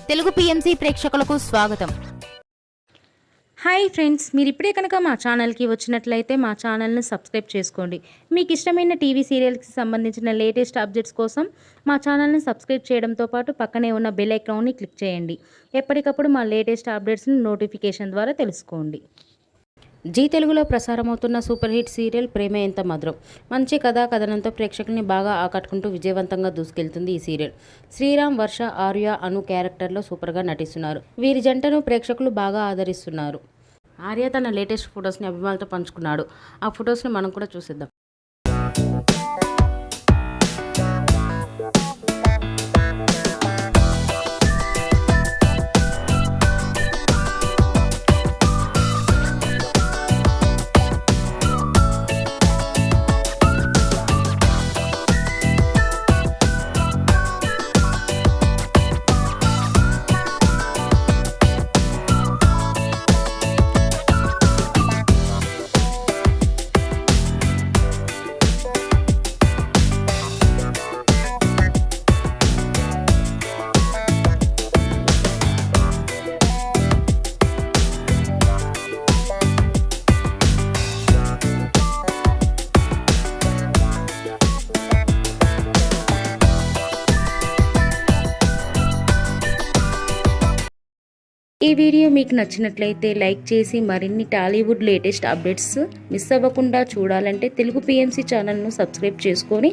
Telugu PMC ప్రేక్షకులకు స్వాగతం. Hi friends, మీరు ఇప్పుడే కనుక మా ఛానల్కి వచ్చినట్లయితే మా ఛానల్ని సబ్స్క్రైబ్ చేసుకోండి. మీకు ఇష్టమైన టీవీ సీరియల్స్కి సంబంధించిన లేటెస్ట్ అప్డేట్స్ కోసం మా ఛానల్ని సబ్స్క్రైబ్ చేయడంతో పాటు పక్కనే ఉన్న బెల్ ఐకాన్ని క్లిక్ చేయండి. ఎప్పటికప్పుడు మా లేటెస్ట్ అప్డేట్స్ని నోటిఫికేషన్ ద్వారా తెలుసుకోండి. జీ తెలుగులో ప్రసారమవుతున్న సూపర్ హిట్ సీరియల్ ప్రేమ ఎంత మధురం. మంచి కథా కథనంతో ప్రేక్షకుల్ని బాగా ఆకట్టుకుంటూ విజయవంతంగా దూసుకెళ్తుంది ఈ సీరియల్. శ్రీరామ్, వర్ష, ఆర్య, అను క్యారెక్టర్లో సూపర్గా నటిస్తున్నారు. వీరి జంటను ప్రేక్షకులు బాగా ఆదరిస్తున్నారు. ఆర్య తన లేటెస్ట్ ఫొటోస్ని అభిమానులతో పంచుకున్నాడు. ఆ ఫొటోస్ని మనం కూడా చూసేద్దాం. ఈ వీడియో మీకు నచ్చినట్లయితే లైక్ చేసి మరిన్ని టాలీవుడ్ లేటెస్ట్ అప్డేట్స్ మిస్ అవ్వకుండా చూడాలంటే తెలుగు పిఎంసి ఛానల్ను సబ్స్క్రైబ్ చేసుకొని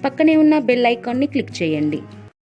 పక్కనే ఉన్న బెల్ ఐకాన్ని క్లిక్ చేయండి.